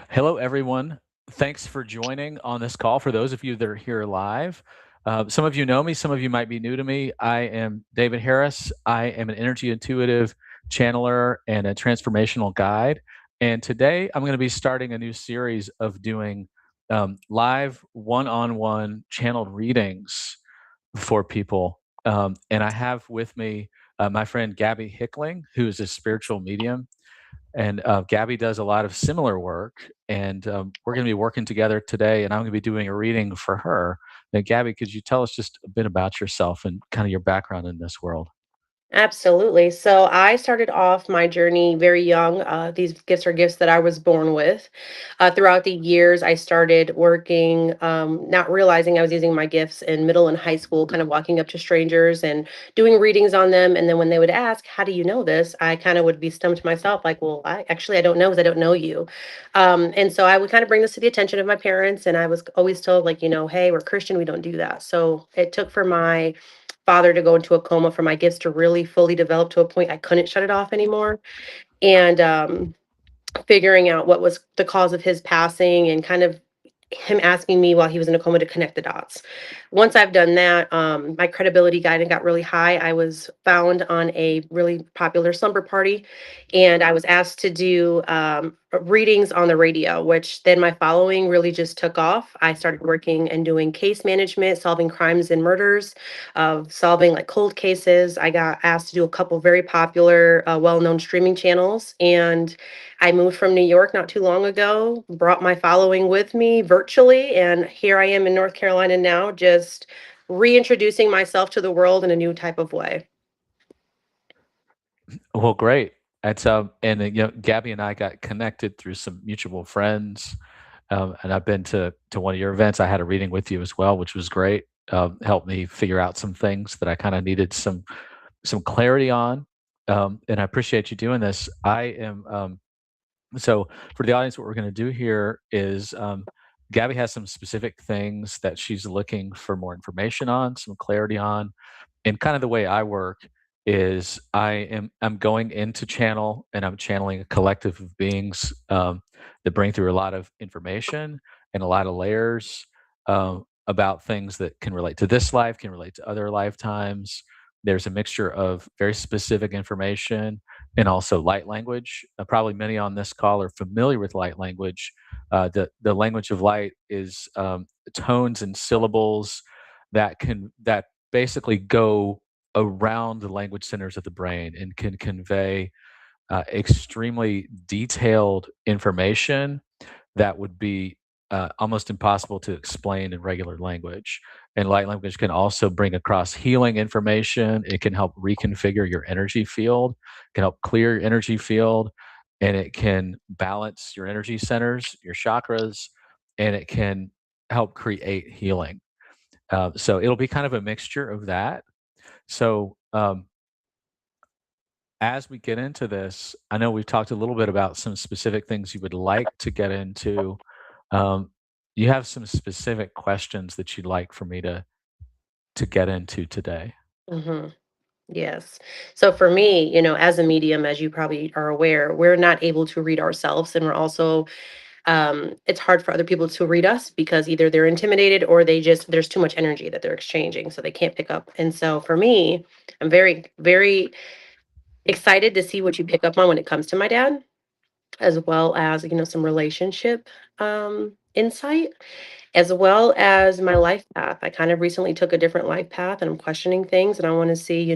Hello, everyone. Thanks for joining on this call. For those of you that are here live, some of you know me, some of you might be new to me. I am David Harris. I am an energy intuitive channeler and a transformational guide. And today I'm going to be starting a new series of doing live one on one channeled readings for people. And I have with me my friend Gabby Hickling, who is a spiritual medium, and Gabby does a lot of similar work, and we're going to be working together today. And I'm going to be doing a reading for her. Now, Gabby, could you tell us just a bit about yourself and kind of your background in this world? Absolutely. So I started off my journey very young. These gifts are gifts that I was born with. Throughout the years, I started working, not realizing I was using my gifts in middle and high school, kind of walking up to strangers and doing readings on them. And then when they would ask, "How do you know this?" I kind of would be stumped myself, like, "Well, I don't know because I don't know you." And so I would kind of bring this to the attention of my parents. And I was always told, like, "Hey, we're Christian, we don't do that." So it took for my father to go into a coma for my gifts to really fully develop to a point I couldn't shut it off anymore. And figuring out what was the cause of his passing and kind of him asking me while he was in a coma to connect the dots. Once I've done that, my credibility guiding got really high. I was found on a really popular slumber party, and I was asked to do readings on the radio, which then my following really just took off. I started working and doing case management, solving crimes and murders, solving like cold cases. I got asked to do a couple very popular, well-known streaming channels, and I moved from New York not too long ago, brought my following with me virtually, and here I am in North Carolina now, just reintroducing myself to the world in a new type of way. Well, great. That's and Gabby and I got connected through some mutual friends, and I've been to one of your events. I had a reading with you as well, which was great. Helped me figure out some things that I kind of needed some clarity on, and I appreciate you doing this. I am So, for the audience, what we're going to do here is Gabby has some specific things that she's looking for more information on, some clarity on, and kind of the way I work is I'm going into channel and I'm channeling a collective of beings that bring through a lot of information and a lot of layers about things that can relate to this life, can relate to other lifetimes. There's a mixture of very specific information and also light language. Probably many on this call are familiar with light language. The language of light is tones and syllables that basically go around the language centers of the brain and can convey extremely detailed information that would be almost impossible to explain in regular language. And light language can also bring across healing information. It can help reconfigure your energy field, can help clear your energy field, and it can balance your energy centers, your chakras, and it can help create healing. So it'll be kind of a mixture of that. So as we get into this, I know we've talked a little bit about some specific things you would like to get into. Um, you have some specific questions that you'd like for me to get into today. hmm Yes. So for me, as a medium, as you probably are aware, we're not able to read ourselves, and we're also it's hard for other people to read us because either they're intimidated or there's too much energy that they're exchanging, so they can't pick up. And so for me, I'm very, very excited to see what you pick up on when it comes to my dad, as well as some relationship insight, as well as my life path. I kind of recently took a different life path, and I'm questioning things, and I want to see,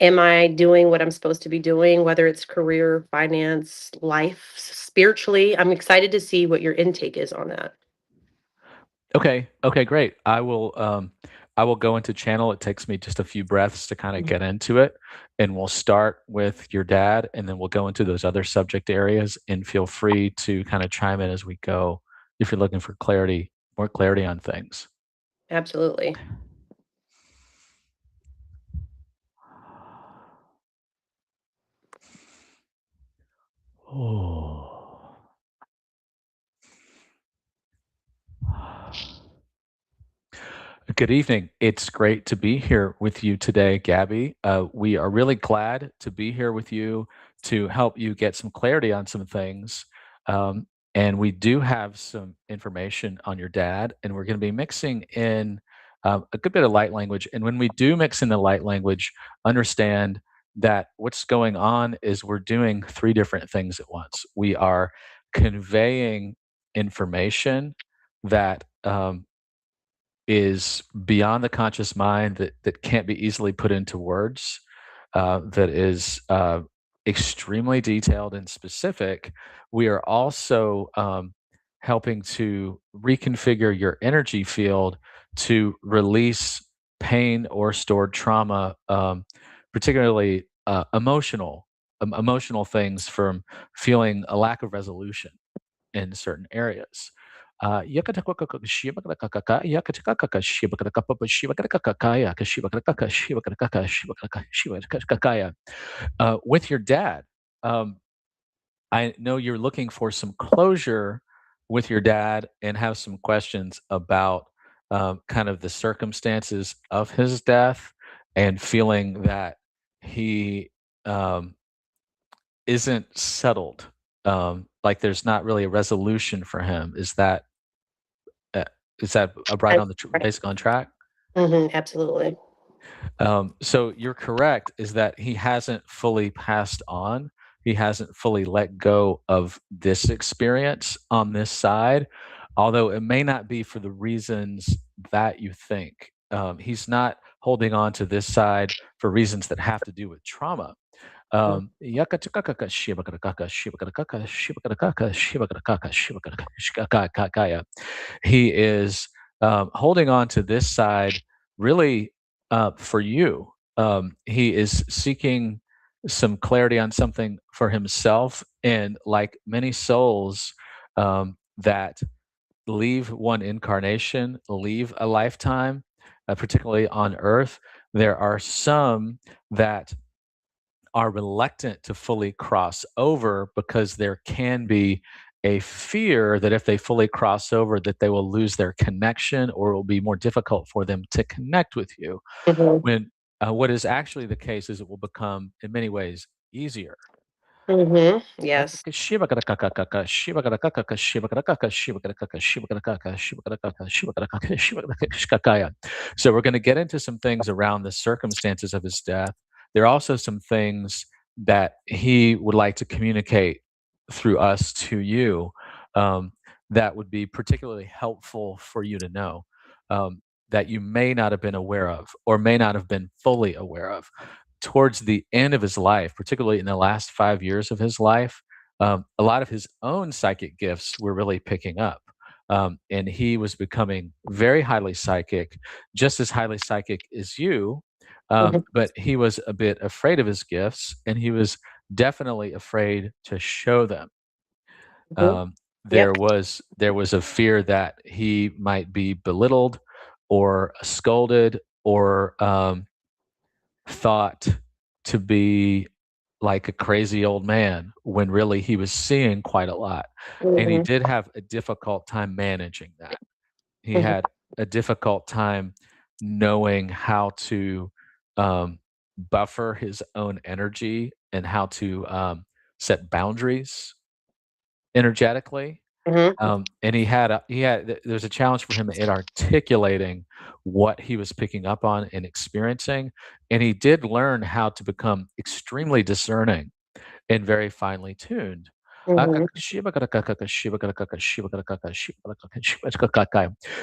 am I doing what I'm supposed to be doing, whether it's career, finance, life, spiritually. I'm excited to see what your intake is on that. Okay. Okay. Great. I will go into channel. It takes me just a few breaths to kind of Mhm. get into it, and we'll start with your dad, and then we'll go into those other subject areas. And feel free to kind of chime in as we go if you're looking for clarity, more clarity on things. Absolutely. Oh. Good evening. It's great to be here with you today, Gabby. We are really glad to be here with you to help you get some clarity on some things. and we do have some information on your dad, and we're going to be mixing in a good bit of light language. And when we do mix in the light language, understand that what's going on is we're doing three different things at once. We are conveying information that is beyond the conscious mind, that can't be easily put into words, that is extremely detailed and specific. We are also helping to reconfigure your energy field to release pain or stored trauma, particularly emotional things from feeling a lack of resolution in certain areas. With your dad, um, I know you're looking for some closure with your dad and have some questions about kind of the circumstances of his death and feeling that he um, isn't settled. Like there's not really a resolution for him. Uh, is that right I on the right. basic on track? Absolutely. So you're correct, is that he hasn't fully passed on. He hasn't fully let go of this experience on this side, although it may not be for the reasons that you think. He's not holding on to this side for reasons that have to do with trauma. Yakachakaka, shibakakaka, shibakakaka, shibakakaka, shibakakaka, shibakakaka. He is holding on to this side really for you. He is seeking some clarity on something for himself. And like many souls that leave one incarnation, leave a lifetime, particularly on earth, there are some that are reluctant to fully cross over because there can be a fear that if they fully cross over that they will lose their connection or it will be more difficult for them to connect with you, Mhm. when what is actually the case is it will become in many ways easier. Yes. So we're going to get into some things around the circumstances of his death. There are also some things that he would like to communicate through us to you, that would be particularly helpful for you to know, that you may not have been aware of or may not have been fully aware of towards the end of his life, particularly in the last 5 years of his life. A lot of his own psychic gifts were really picking up. And he was becoming very highly psychic, just as highly psychic as you. Mhm. But he was a bit afraid of his gifts, and he was definitely afraid to show them. Mhm. Um, Yep. there was a fear that he might be belittled or scolded or thought to be like a crazy old man when really he was seeing quite a lot. And he Mhm. did have a difficult time managing that. He Mhm. had a difficult time knowing how to buffer his own energy and how to set boundaries energetically. Mhm. And there's a challenge for him in articulating what he was picking up on and experiencing. And he did learn how to become extremely discerning and very finely tuned. Mhm.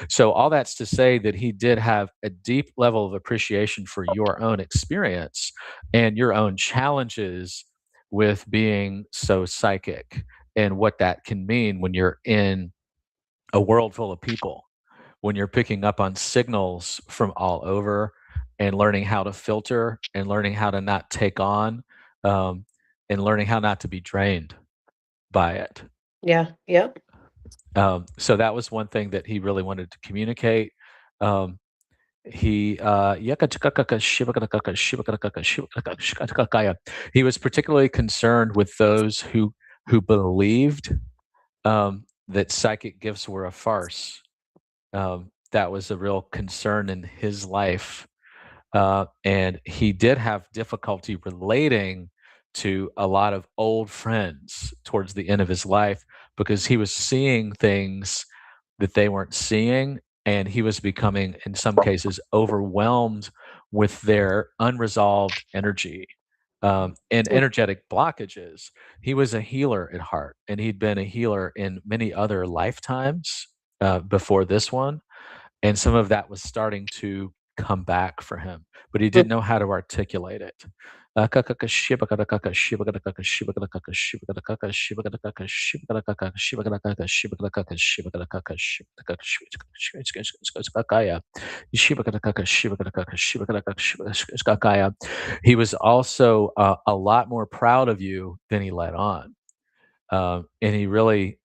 So all that's to say that he did have a deep level of appreciation for your own experience and your own challenges with being so psychic and what that can mean when you're in a world full of people, when you're picking up on signals from all over and learning how to filter and learning how to not take on, um, and learning how not to be drained by it. Yeah. Yep. So that was one thing that he really wanted to communicate. Um, he he was particularly concerned with those who believed that psychic gifts were a farce. That was a real concern in his life. And he did have difficulty relating to a lot of old friends towards the end of his life because he was seeing things that they weren't seeing, and he was becoming, in some cases, overwhelmed with their unresolved energy, and energetic blockages. He was a healer at heart, and he'd been a healer in many other lifetimes, before this one, and some of that was starting to come back for him, but he didn't know how to articulate it. He was also a lot more proud of you than he let on. And he really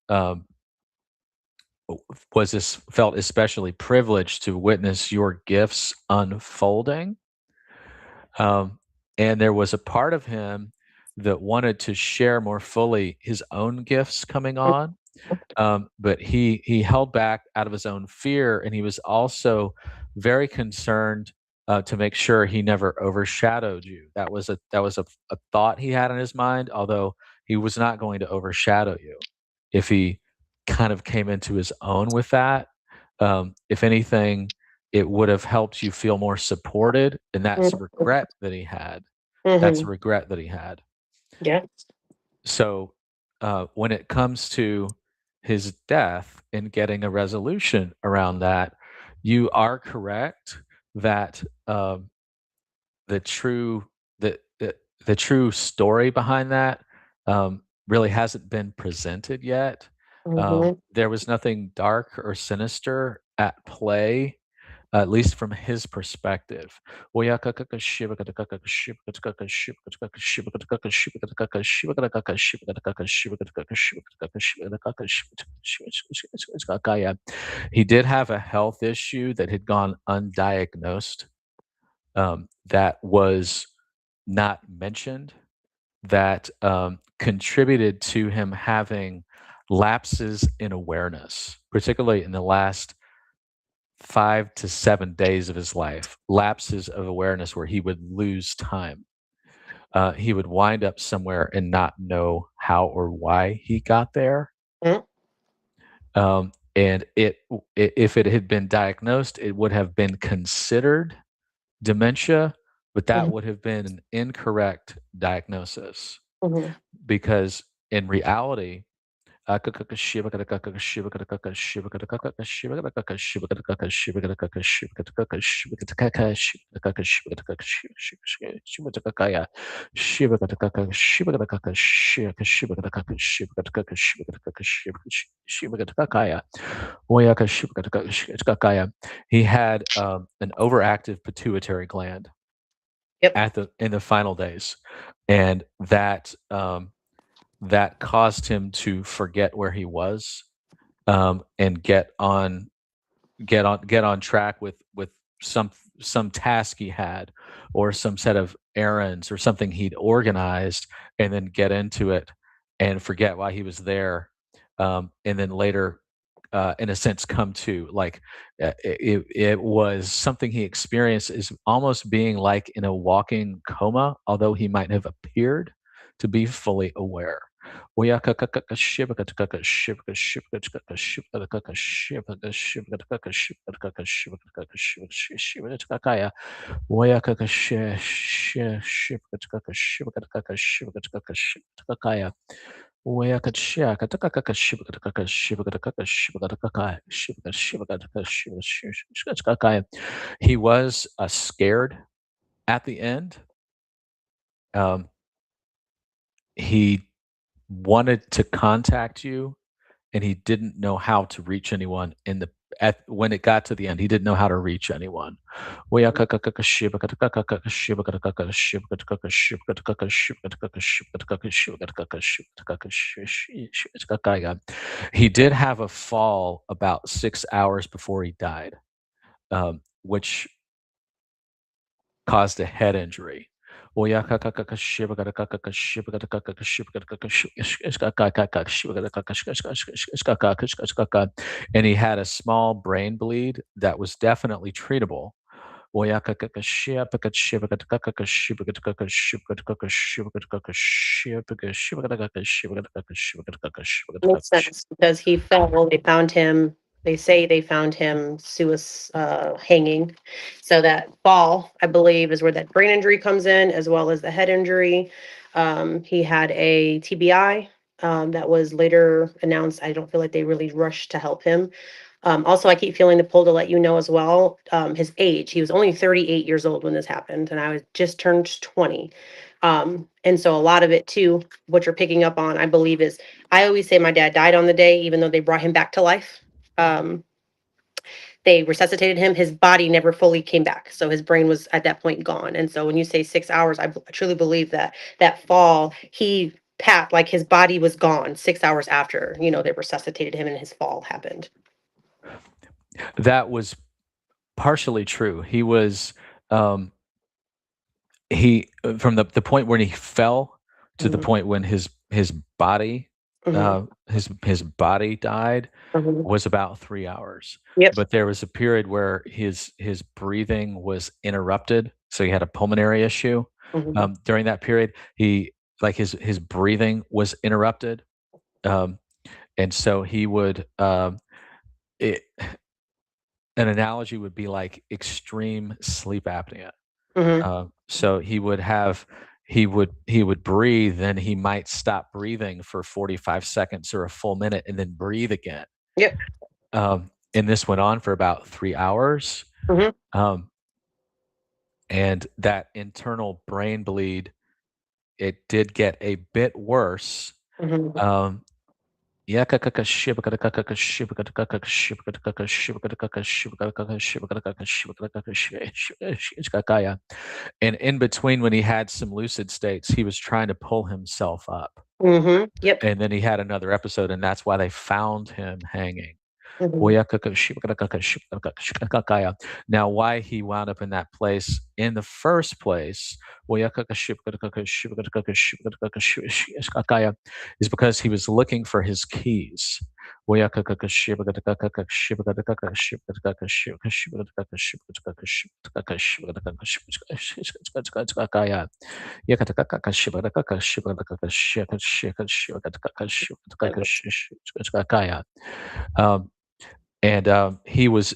was this felt especially privileged to witness your gifts unfolding. Um, and there was a part of him that wanted to share more fully his own gifts coming on, but he held back out of his own fear, and he was also very concerned to make sure he never overshadowed you. That was a thought he had in his mind, although he was not going to overshadow you. If he kind of came into his own with that, if anything, it would have helped you feel more supported, and that's a regret that he had. That's a Mhm. regret that he had. Yeah. So, when it comes to his death and getting a resolution around that, you are correct that the true the true story behind that really hasn't been presented yet. Mhm. There was nothing dark or sinister at play, at least from his perspective. He did have a health issue that had gone undiagnosed, that was not mentioned, that contributed to him having lapses in awareness, particularly in the last 5 to 7 days of his life, lapses of awareness where he would lose time. He would wind up somewhere and not know how or why he got there. Mm, And if it had been diagnosed, it would have been considered dementia, but that mhm, would have been an incorrect diagnosis mhm, because in reality, he had an overactive pituitary gland yep, at the in the final days, and that caused him to forget where he was, and get on track with some some task he had, or some set of errands or something he'd organized, and then get into it and forget why he was there, and then later, in a sense, come to like, it was something he experienced is almost being like in a walking coma, although he might have appeared to be fully aware. He was scared at the end. Um, he wanted to contact you, and he didn't know how to reach anyone when it got to the end. He didn't know how to reach anyone. He did have a fall about 6 hours before he died, which caused a head injury. And he had a small brain bleed that was definitely treatable, Makes sense because he fell. Well, they found him. They say they found him hanging. So that fall, I believe, is where that brain injury comes in, as well as the head injury. He had a TBI that was later announced. I don't feel like they really rushed to help him. Also, I keep feeling the pull to let you know as well, his age. He was only 38 years old when this happened, and I was just turned 20. And so a lot of it too, what you're picking up on, I believe, is I always say my dad died on the day, even though they brought him back to life. Um, they resuscitated him. His body never fully came back, so his brain was at that point gone. And so when you say 6 hours, I truly believe that that fall, like his body was gone 6 hours after they resuscitated him and his fall happened. That was partially true. Um, from the point when he fell to the Hmm. point when his body, Hmm. his body died Hmm. was about 3 hours. Yep. But there was a period where his breathing was interrupted, so he had a pulmonary issue. Hmm. During that period, his breathing was interrupted, um, and so he would, it an analogy would be like extreme sleep apnea. Hmm. So he would breathe, then he might stop breathing for 45 seconds or a full minute and then breathe again. Yep. And this went on for about 3 hours. Hmm. Um, and that internal brain bleed, it did get a bit worse. Hmm. Um, and in between when he had some lucid states, he was trying to pull himself up. Hmm. Yep. And then he had another episode, and that's why they found him hanging. Hmm. Now, why he wound up in that place in the first place is because he was looking for his keys. Um, and he was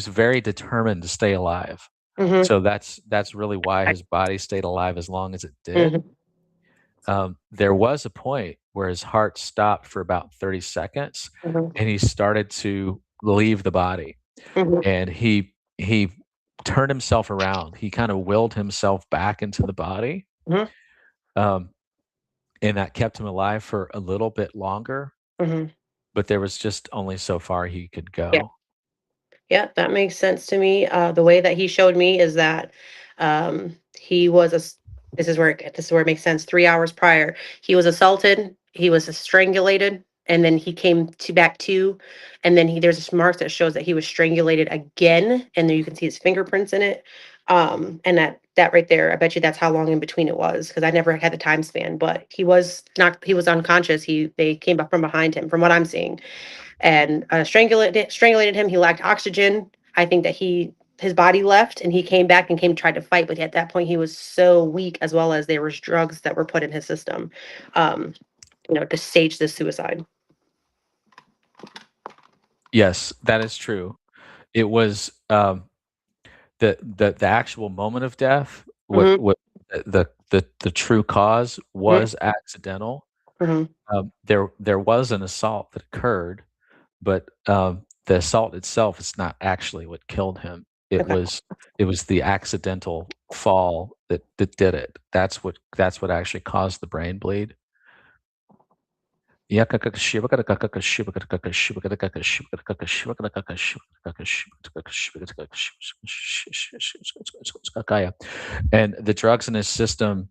very determined to stay alive. Hmm. So that's really why his body stayed alive as long as it did. Hmm. There was a point where his heart stopped for about 30 seconds, Hmm. and he started to leave the body, Hmm. and he turned himself around. He kind of willed himself back into the body, Hmm. um, and that kept him alive for a little bit longer. Hmm. But there was just only so far he could Yeah. go. Yeah, that makes sense to me. The way that he showed me is that he was this is where it makes sense. 3 hours prior, he was assaulted, he was strangulated, and then he came to back to, and then there's this mark that shows that he was strangulated again, and then you can see his fingerprints in it. And that right there, I bet you that's how long in between it was because I never had the time span. But he was unconscious. They came up from behind him, from what I'm seeing and strangulated him. He lacked oxygen. I think that his body left and he came back and came tried to fight, but at that point he was so weak, as well as there was drugs that were put in his system, um, to stage this suicide. Yes, that is true. It was, the actual moment of death, Hmm. what the true cause Hmm. was accidental. Hmm. There was an assault that occurred, but, the assault itself is not actually what killed him. It Okay. was it was the accidental fall that did it. That's what actually caused the brain bleed. And the drugs in his system,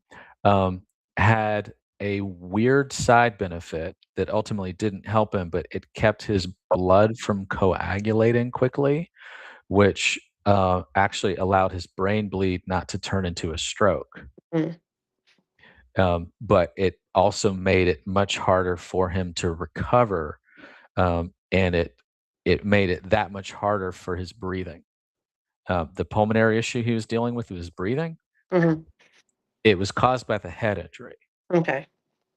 had a weird side benefit that ultimately didn't help him, but it kept his blood from coagulating quickly, which, actually allowed his brain bleed not to turn into a stroke. Mm. But it also made it much harder for him to recover, and it made it that much harder for his breathing. the pulmonary issue he was dealing with his breathing, Mhm. it was caused by the head injury. Okay.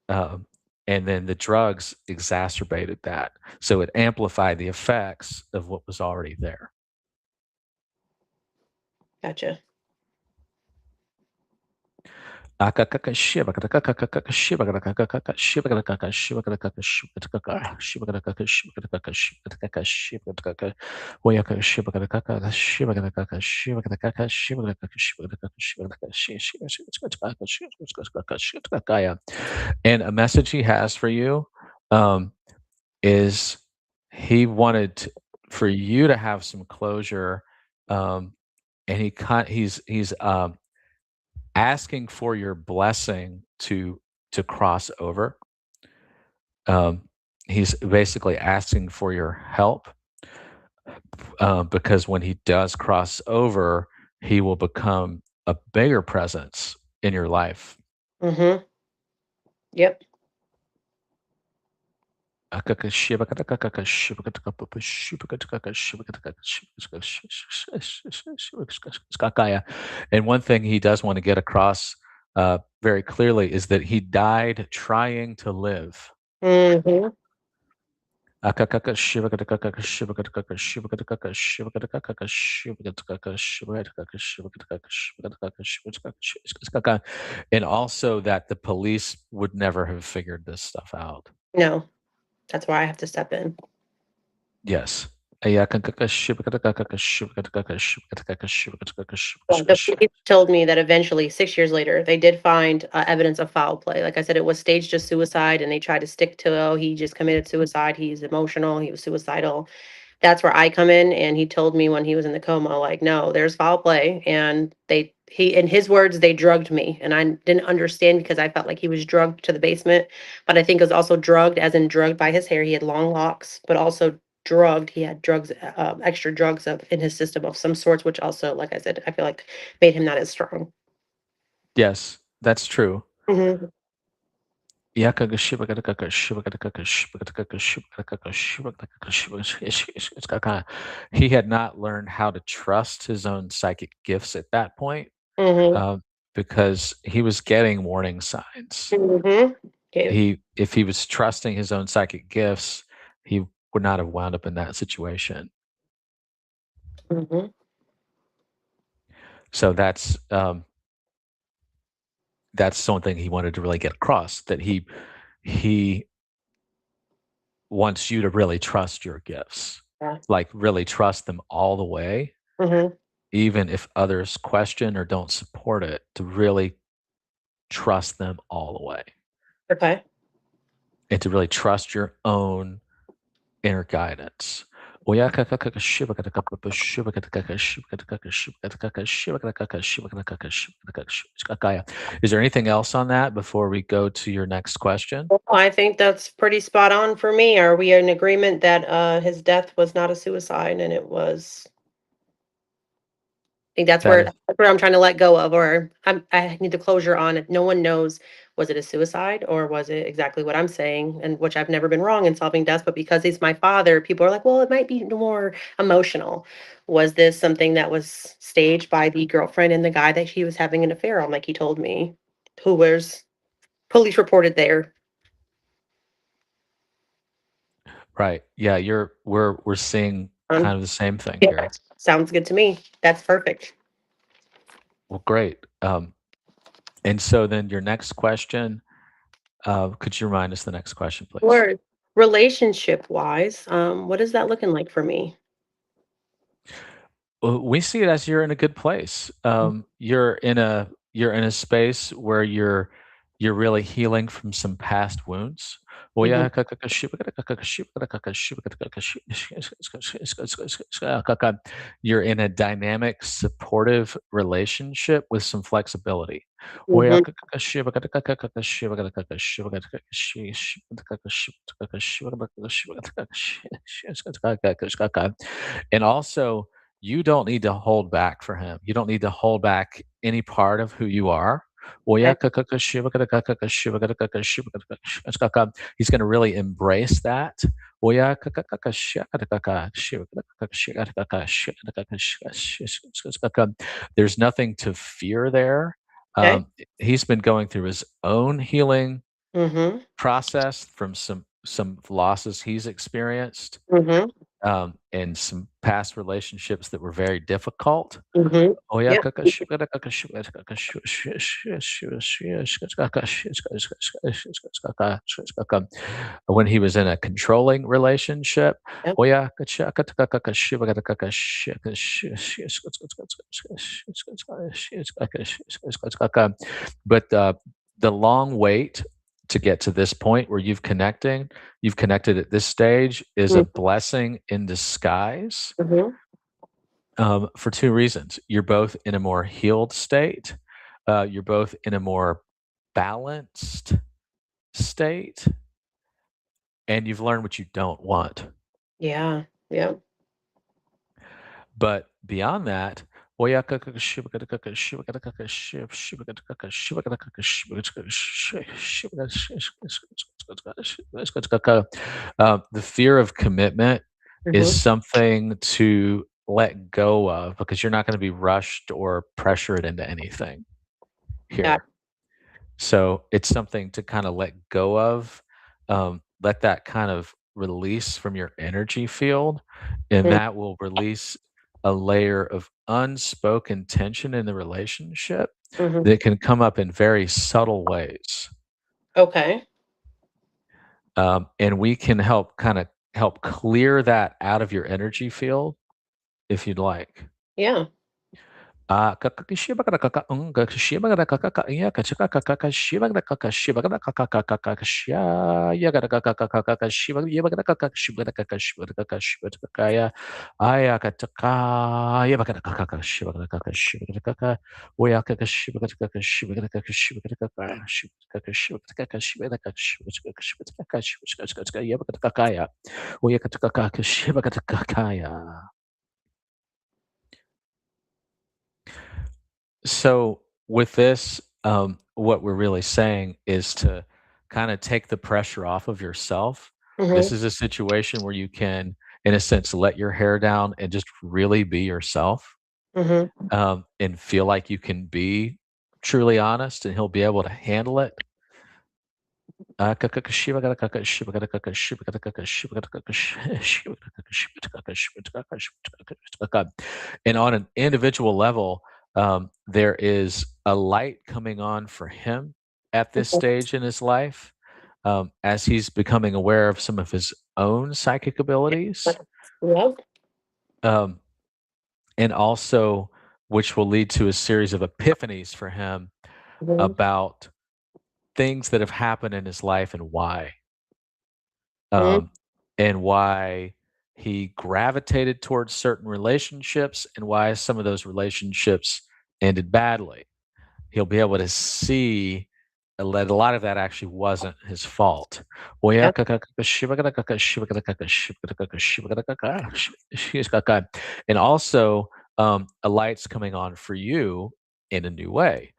Um, and then the drugs exacerbated that. So it amplified the effects of what was already there. Gotcha. And a message he has for you um, is he wanted for you to have some closure, and he's asking for your blessing to cross over. Um, he's basically asking for your help, because when he does cross over, he will become a bigger presence in your life. Mhm. Yep. And one thing he does want to get across very clearly is that he died trying to live. Mhm. And also that the police would never have figured this stuff out. No, that's why I have to step in. Yes. Well, the police told me that eventually, 6 years later, they did find, evidence of foul play. Like I said, it was staged as suicide, and they tried to stick to, "Oh, he just committed suicide. He's emotional. He was suicidal." That's where I come in, and he told me when he was in the coma, like, "No, there's foul play," and he in his words, "They drugged me," and I didn't understand because I felt like he was drugged to the basement, but I think it was also drugged as in drugged by his hair. He had long locks, but also drugged. He had drugs, extra drugs of in his system of some sorts, which also, like I said, I feel like made him not as strong. Yes, that's true. Mhm, He had not learned how to trust his own psychic gifts at that point, mhm, um, because he was getting warning signs. mhm. Yeah, If he was trusting his own psychic gifts, he would not have wound up in that situation. mhm. So that's something he wanted to really get across, that he wants you to really trust your gifts, Yeah, like, really trust them all the way, mhm. even if others question or don't support it, to really trust them all the way, Okay. and to really trust your own inner guidance. Is there anything else on that before we go to your next question? Well, I think that's pretty spot on for me. Are we in agreement that his death was not a suicide and it was I think That is that's where I'm trying to let go of or I need the closure on it. No one knows was it a suicide or was it exactly what I'm saying and which I've never been wrong in solving deaths, but because he's my father, people are like, "Well, it might be more emotional." Was this something that was staged by the girlfriend and the guy that he was having an affair on like he told me, who was police reported there? right. Yeah, we're seeing Um, kind of the same thing Yeah. here. Sounds good to me. That's perfect. Well, great. And so then your next question, could you remind us the next question, please? Or relationship wise, what is that looking like for me? Well, we see it as you're in a good place. You're in a space where you're really healing from some past wounds. Mhm, You're in a dynamic, supportive relationship with some flexibility. mhm, And also, you don't need to hold back for him. You don't need to hold back any part of who you are. okay, He's gonna really embrace that, There's nothing to fear there. Okay. He's been going through his own healing Mhm. process from some losses he's experienced, Mhm. and some past relationships that were very difficult. Mhm. Oh yeah, Yep. when he was in a controlling relationship. Yep. Oh yeah, but the long wait to get to this point where you've connected at this stage is a Mhm. blessing in disguise, Mhm. for two reasons. You're both in a more healed state, you're both in a more balanced state, and you've learned what you don't want. Yeah. Yep. But beyond that, the fear of commitment is Mhm. something to let go of because you're not going to be rushed or pressured into anything Yeah. here. So it's something to kind of let go of, let that kind of release from your energy field, and Mm. that will release a layer of unspoken tension in the relationship Mhm. that can come up in very subtle ways. Okay. And we can help clear that out of your energy field if you'd like. Yeah. So with this, what we're really saying is to kind of take the pressure off of yourself. This Mhm. is a situation where you can, in a sense, let your hair down and just really be yourself, Mhm. and feel like you can be truly honest, and he'll be able to handle it. And on an individual level, there is a light coming on for him at this Mhm. stage in his life, as he's becoming aware of some of his own psychic abilities, Yep. um, and also which will lead to a series of epiphanies for him Mhm. about things that have happened in his life and why. Mhm. um, and why he gravitated towards certain relationships and why some of those relationships ended badly. He'll be able to see that a lot of that actually wasn't his fault. Yep. And also, a light's coming on for you in a new way.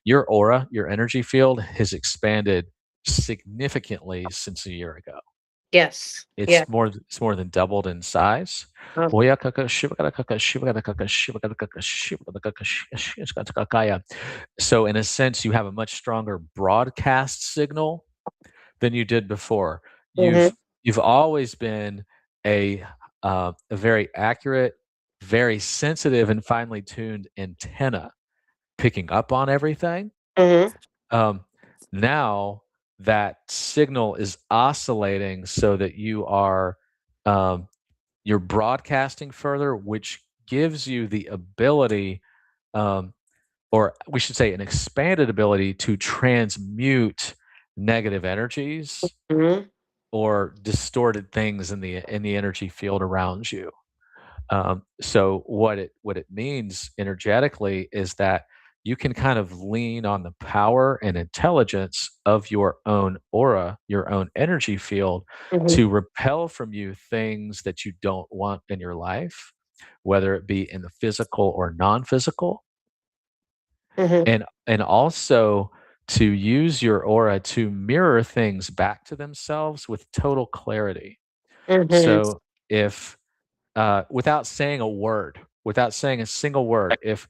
Your aura, your energy field has expanded significantly since a year ago. Yes. Yeah. It's more than doubled in size. Um, So in a sense, you have a much stronger broadcast signal than you did before. mhm. You've always been a a very accurate, very sensitive, and finely tuned antenna picking up on everything. Mhm. Um, Now that signal is oscillating so that um, you're broadcasting further, which gives you the ability, um, or we should say, an expanded ability to transmute negative energies Mhm. or distorted things in the energy field around you. So what it means energetically is that you can kind of lean on the power and intelligence of your own aura, your own energy field, Mhm. to repel from you things that you don't want in your life, whether it be in the physical or non-physical, Mhm. and also to use your aura to mirror things back to themselves with total clarity. Mhm. So if without saying a word, without saying a single word, if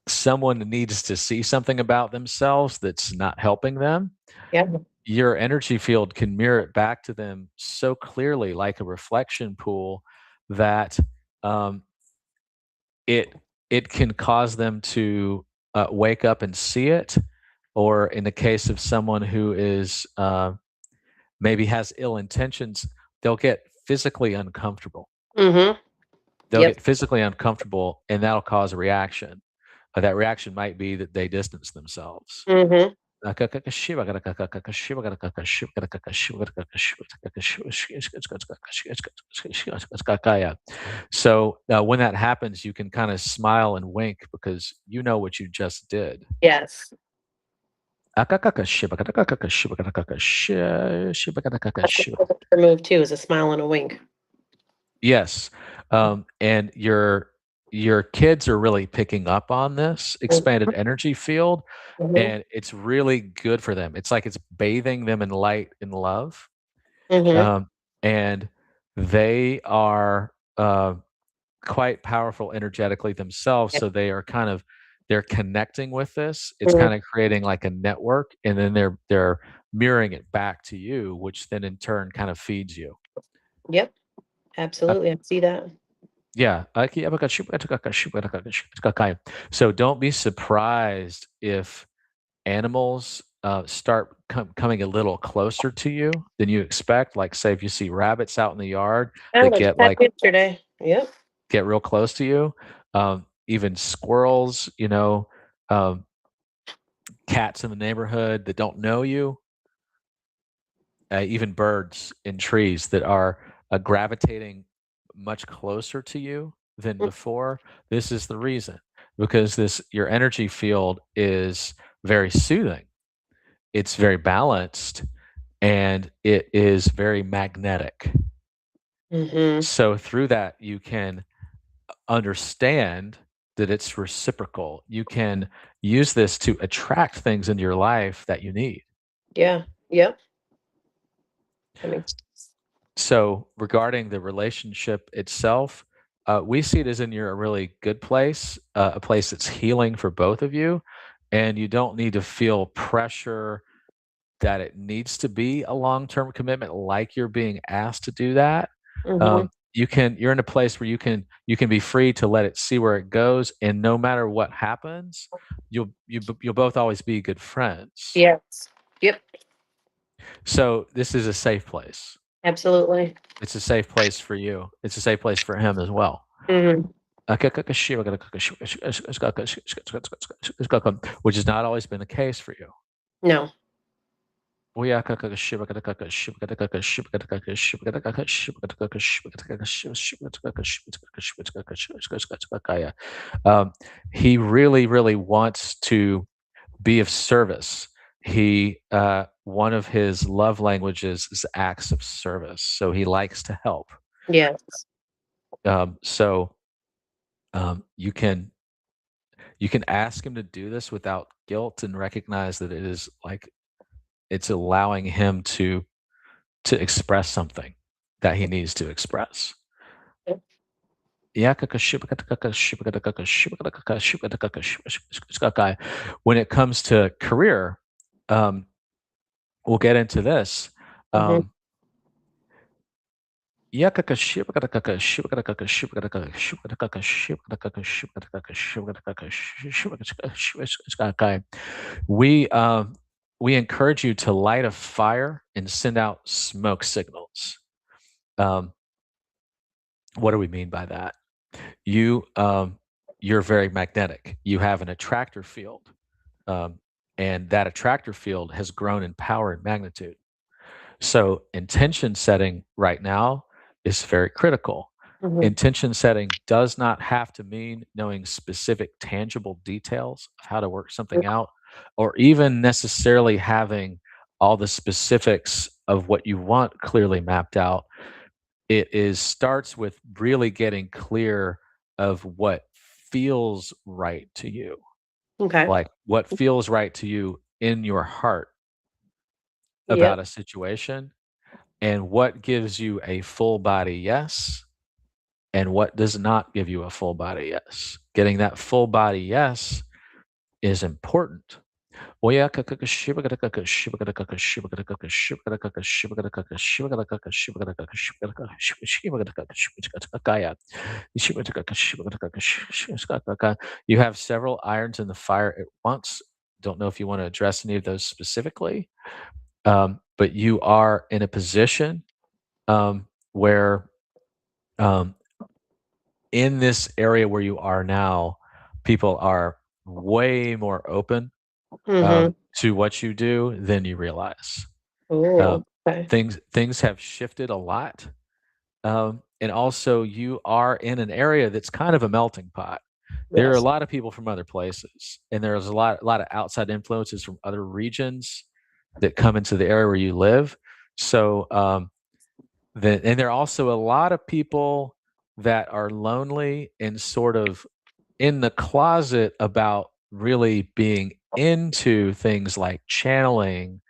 someone needs to see something about themselves that's not helping them, Yeah. your energy field can mirror it back to them so clearly, like a reflection pool, that um, it it can cause them to wake up and see it. Or in the case of someone who is maybe has ill intentions, they'll get physically uncomfortable. Mhm. They'll Yep. get physically uncomfortable, and that'll cause a reaction. That reaction might be that they distance themselves. Mhm. So when that happens, you can kind of smile and wink because you know what you just did. Yes. That's a signature move too, is a smile and a wink. Yes, and your kids are really picking up on this expanded energy field, Mhm. and it's really good for them. It's like it's bathing them in light and love, Mhm. um, and they are, quite powerful energetically themselves, Yep. so they're connecting with this. It's Mhm. kinda creating like a network, and then they're mirroring it back to you, which then in turn kind of feeds you. Yep. Absolutely. I see that. Yeah. So don't be surprised if animals start coming a little closer to you than you expect. Like, say, if you see rabbits out in the yard Oh, that that just happened yesterday. Yep. get real close to you, even squirrels, um, cats in the neighborhood that don't know you, even birds in trees that are gravitating much closer to you than Mm. before. This is the reason, because this your energy field is very soothing. It's very balanced, and it is very magnetic. Mhm. So through that, you can understand that it's reciprocal. You can use this to attract things into your life that you need. Yeah. Yep. That makes So, regarding the relationship itself, we see it as in you're a really good place, a place that's healing for both of you, and you don't need to feel pressure that it needs to be a long-term commitment, like you're being asked to do that. Mhm. You're in a place where you can be free to let it see where it goes, and no matter what happens, you'll both always be good friends. Yes. Yep. So this is a safe place. Absolutely. It's a safe place for you. It's a safe place for him as well. Mhm. Which has not always been the case for you. No. Um, he really, really wants to be of service. One of his love languages is acts of service, so he likes to help. Yes. So you can ask him to do this without guilt and recognize that it is like it's allowing him to express something that he needs to express. Yep. When it comes to career, um, we'll get into this. Mhm. Um, we um, we encourage you to light a fire and send out smoke signals. Um, what do we mean by that? You you're very magnetic. You have an attractor field, um, and that attractor field has grown in power and magnitude. So intention setting right now is very critical. Mhm. Intention setting does not have to mean knowing specific tangible details of how to work something out, or even necessarily having all the specifics of what you want clearly mapped out. It is starts with really getting clear of what feels right to you. Okay. like what feels right to you in your heart Yep. about a situation, and what gives you a full body yes, and what does not give you a full body yes. Getting that full body yes is important. Oya kakaka shiba gada kaka shiba gada kaka shiba gada kaka shiba gada kaka shiba gada kaka shiba gada kaka shiba gada kaka shiba gada kaka shiba gada kaka shiba gada kaka ya shiba gada kaka shiba gada kaka shiba gada kaka. You have several irons in the fire at once. Don't know if you want to address any of those specifically, but you are in a position where um, in this area where you are now, people are way more open Mhm. to what you do than you realize. Oh, Um, okay. things have shifted a lot, and also you are in an area that's kind of a melting pot. There are a Yes. lot of people from other places, and there's a lot of outside influences from other regions that come into the area where you live. So, and there are also a lot of people that are lonely and sort of in the closet about really being into things like channeling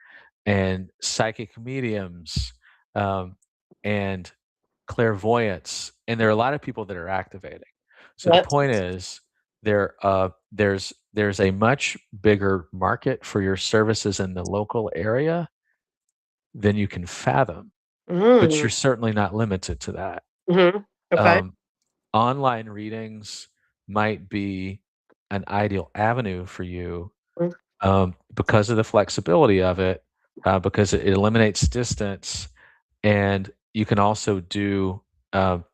and psychic mediums, and clairvoyance, and there are a lot of people that are activating. So the Yep. point is, there's a much bigger market for your services in the local area than you can fathom, but Mm. you're certainly not limited to that. Mhm. Okay. Um, online readings might be an ideal avenue for you, Mm. because of the flexibility of it, because it eliminates distance, and you can also do um,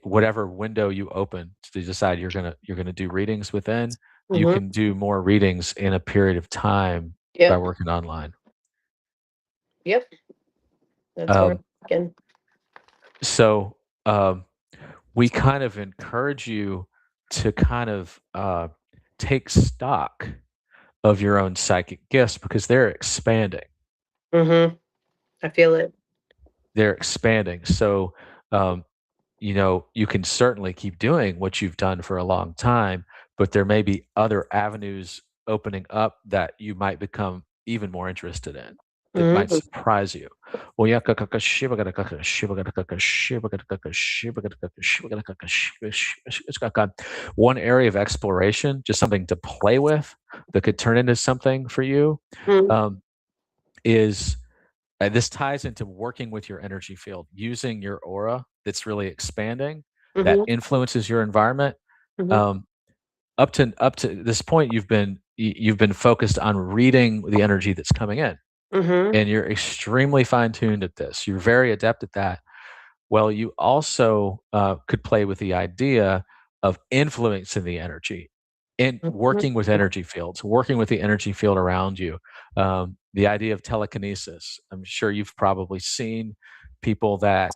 whatever window you open to decide you're gonna do readings within. You Mhm. can do more readings in a period of time by Yep. working online. Yep. That's what I'm Um, thinking. so um, we kind of encourage you to kind of take stock of your own psychic gifts because they're expanding. Mhm. I feel it. They're expanding. So, um, you can certainly keep doing what you've done for a long time, but there may be other avenues opening up that you might become even more interested in that might Mhm. surprise you. Well, yeah, shiba gada shiba gada shiba gada shiba gada shiba gada one area of exploration, just something to play with that could turn into something for you, Mhm. um, is this ties into working with your energy field, using your aura that's really expanding, that Mhm. influences your environment. Mhm. Um, up to this point, you've been focused on reading the energy that's coming in, Mhm. and you're extremely fine tuned at this. You're very adept at that. Well, you also could play with the idea of influencing the energy and Mhm. working with energy fields, working with the energy field around you. The idea of telekinesis. I'm sure you've probably seen people that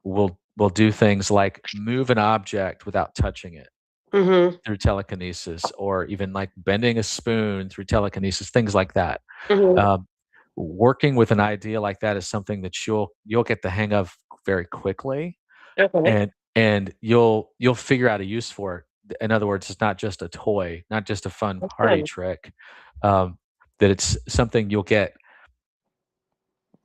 will do things like move an object without touching it Mhm. through telekinesis, or even like bending a spoon through telekinesis, things like that. Mhm. Um, working with an idea like that is something that you'll get the hang of very quickly, Okay. and you'll figure out a use for it. In other words, it's not just a toy, not just a fun party Okay. trick. Um, that it's something you'll get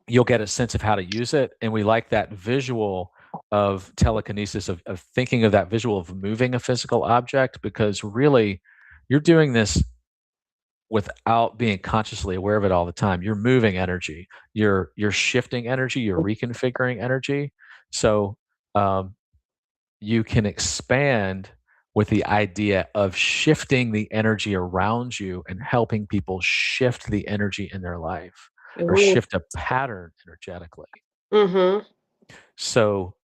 a sense of how to use it, and we like that visual of telekinesis, of thinking of that visual of moving a physical object, because really you're doing this without being consciously aware of it all the time. You're moving energy, you're shifting energy, you're reconfiguring energy. So um, you can expand with the idea of shifting the energy around you and helping people shift the energy in their life or Ooh. shift a pattern energetically. Mhm. So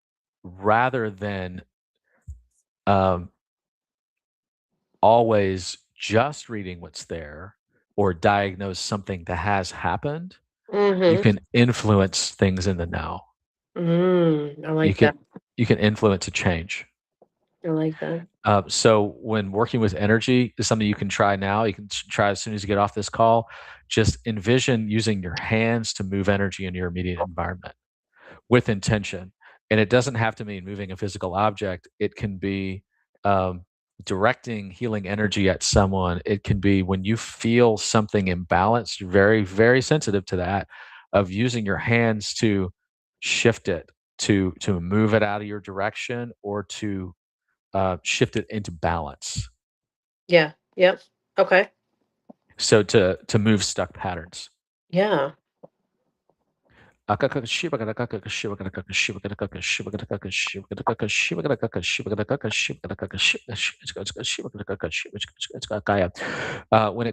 rather than um, always just reading what's there or diagnose something that has happened, you Mhm. can influence things in the now. I You like can that. you can influence a change. I like that. So when working with energy is something you can try now. You can try as soon as you get off this call. Just envision using your hands to move energy in your immediate environment with intention. And it doesn't have to mean moving a physical object. It can be um, directing healing energy at someone, it can be when you feel something imbalanced, you're very, very sensitive to that, of using your hands to shift it, to move it out of your direction or to shift it into balance. Yeah. Yep. Okay. So to move stuck patterns. Yeah. When it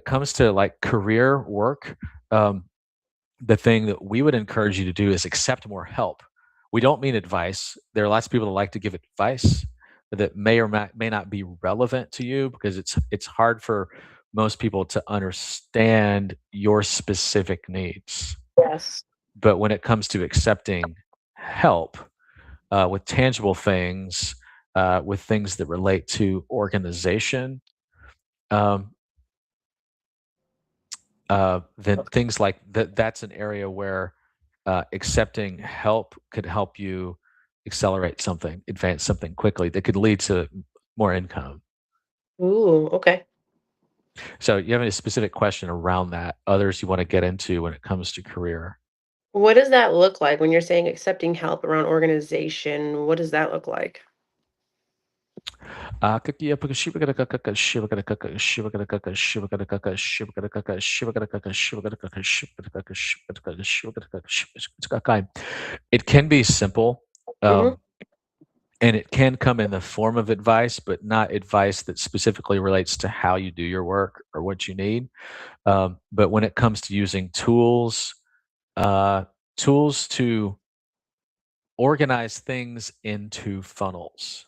comes to like career work, the thing that we would encourage you to do is accept more help. We don't mean advice. There are lots of people that like to give advice that may or may not be relevant to you because it's hard for most people to understand your specific needs. Yes. But when it comes to accepting help with tangible things, with things that relate to organization, um, then things like that's an area where accepting help could help you accelerate something, advance something quickly that could lead to more income. Ooh, okay. So, you have any specific question around that? Others you want to get into when it comes to career? What does that look like when you're saying accepting help around organization? What does that look like? It can be simple. Mhm. Um, And it can come in the form of advice, but not advice that specifically relates to how you do your work or what you need. But when it comes to using tools, uh, tools to organize things into funnels.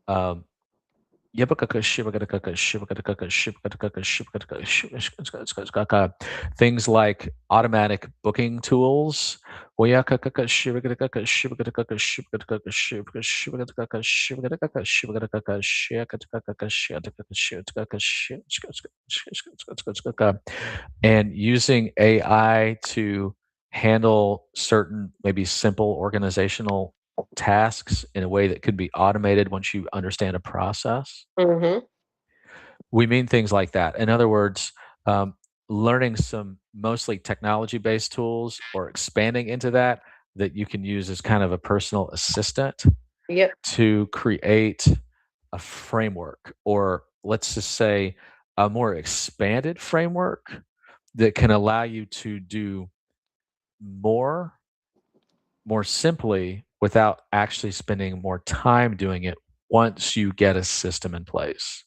Um, things like automatic booking tools. And using AI to handle certain, maybe simple organizational tasks in a way that could be automated once you understand a process. Mhm. We mean things like that. In other words, um, learning some mostly technology-based tools or expanding into that, that you can use as kind of a personal assistant Yep. to create a framework, or let's just say a more expanded framework that can allow you to do more, more simply without actually spending more time doing it once you get a system in place.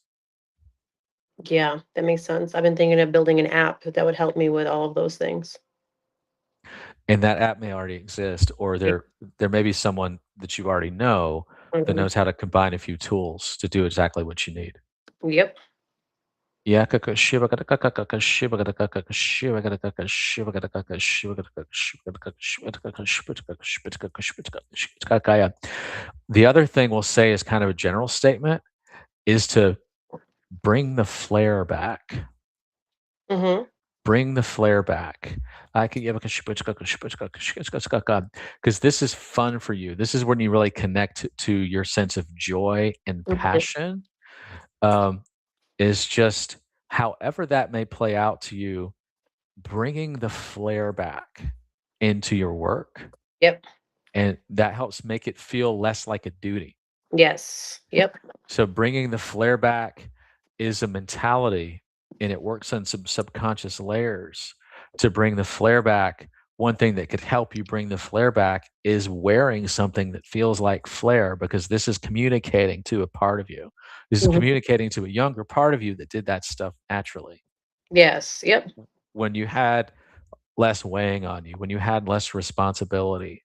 Yeah, that makes sense. I've been thinking of building an app that would help me with all of those things. And that app may already exist, or Yeah. there may be someone that you already know that Mhm. knows how to combine a few tools to do exactly what you need. Yep. Yeah, the other thing we'll say is kind of a general statement is to bring the flair back. Mhm. Bring the flair back. Because this is fun for you. This is when you really connect to your sense of joy and Mhm. passion. Um, is just however that may play out to you, bringing the flair back into your work, Yep. and that helps make it feel less like a duty. Yes. Yep. So bringing the flare back is a mentality, and it works on some subconscious layers to bring the flare back. One thing that could help you bring the flare back is wearing something that feels like flare, because this is communicating to a part of you. This is Mhm. communicating to a younger part of you that did that stuff naturally. Yes. Yep. When you had less weighing on you, when you had less responsibility,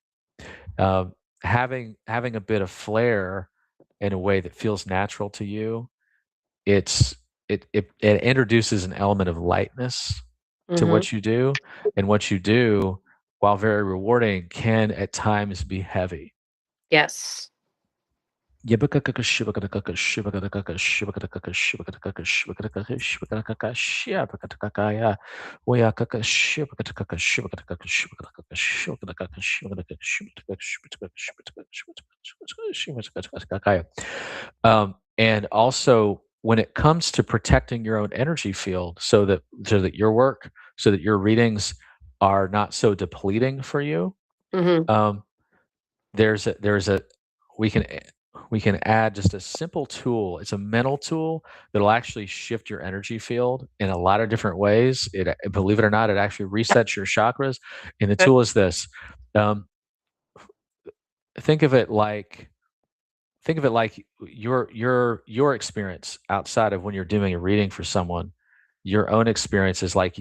um, having a bit of flair in a way that feels natural to you, it's it introduces an element of lightness to Mhm. what you do, and what you do, while very rewarding, can at times be heavy. Yes. And also, when it comes to protecting your own energy field, so that your readings are not so depleting for you, Mhm. um, there's a we can we can add just a simple tool. It's a mental tool that'll actually shift your energy field in a lot of different ways. Believe it or not, it actually resets your chakras. And the Okay. tool is this. Um, think of it like your experience outside of when you're doing a reading for someone. Your own experience is like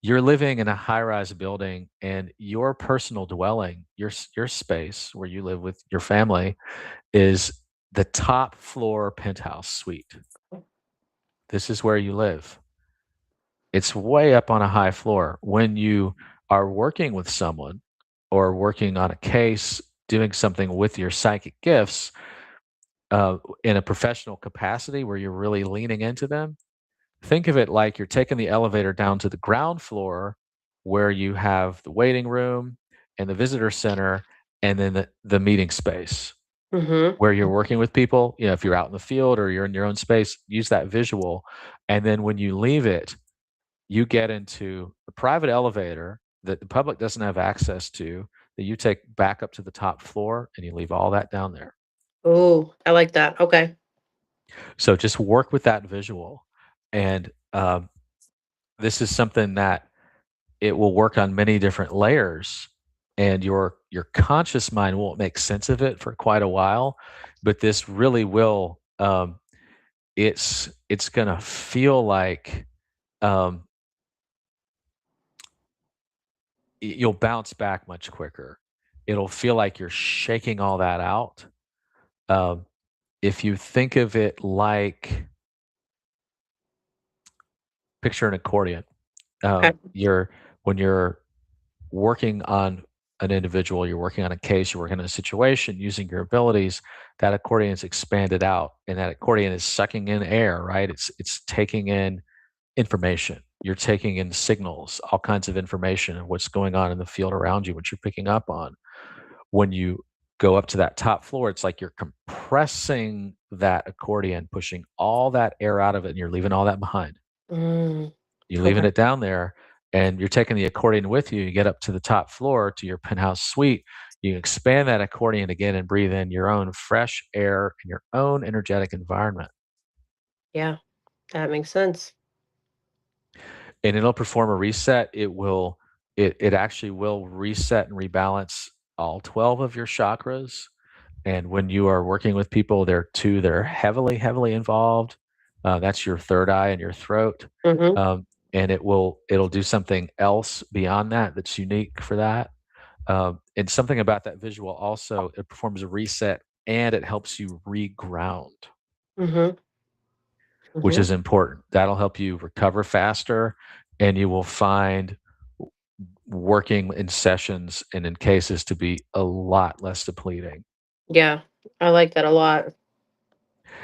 you're living in a high-rise building, and your personal dwelling, your space where you live with your family, is the top floor penthouse suite. This is where you live. It's way up on a high floor. When you are working with someone or working on a case, doing something with your psychic gifts, in a professional capacity where you're really leaning into them, think of it like you're taking the elevator down to the ground floor where you have the waiting room and the visitor center and then the meeting space Mhm. where you're working with people. If you're out in the field or you're in your own space, use that visual. And then when you leave it, you get into a private elevator that the public doesn't have access to, that you take back up to the top floor and you leave all that down there. Ooh, I like that. Okay. So just work with that visual. And this is something that it will work on many different layers, and your conscious mind won't make sense of it for quite a while, but this really will. It's gonna feel like um, you'll bounce back much quicker. It'll feel like you're shaking all that out. Um, if you think of it like, picture an accordion. Okay. You're when you're working on an individual, you're working on a case, you're working on a situation using your abilities, that accordion is expanded out, and that accordion is sucking in air, right? It's taking in information. You're taking in signals, all kinds of information of what's going on in the field around you, what you're picking up on. When you go up to that top floor, it's like you're compressing that accordion, pushing all that air out of it, and you're leaving all that behind. Mm. You're leaving Okay. it down there, and you're taking the accordion with you. You get up to the top floor to your penthouse suite. You expand that accordion again and breathe in your own fresh air and your own energetic environment. Yeah, that makes sense. And it'll perform a reset. It actually will reset and rebalance all 12 of your chakras. And when you are working with people, there are two that are heavily, heavily involved. That's your third eye and your throat. Mhm. And it'll do something else beyond that that's unique for that. And something about that visual also, it performs a reset and it helps you reground, Mhm. which Mhm. is important. That'll help you recover faster, and you will find working in sessions and in cases to be a lot less depleting. Yeah, I like that a lot.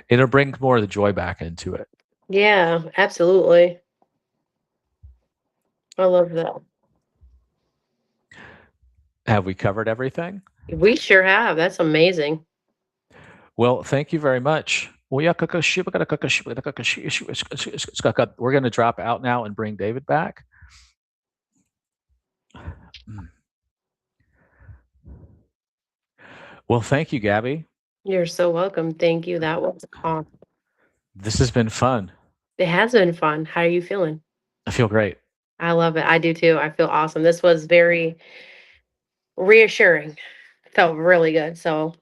It'll bring more of the joy back into it. Yeah, absolutely. I love that. Have we covered everything? We sure have. That's amazing. Well, thank you very much. We're going to drop out now and bring David back. Mm. Well, thank you, Gabby. You're so welcome. Thank you. That was awesome. This has been fun. It has been fun. How are you feeling? I feel great. I love it. I do too. I feel awesome. This was very reassuring. Felt really good. So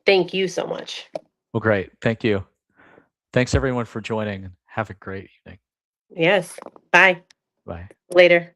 thank you so much. Well, great. Thank you. Thanks everyone for joining. Have a great evening. Yes. Bye. Bye. Later.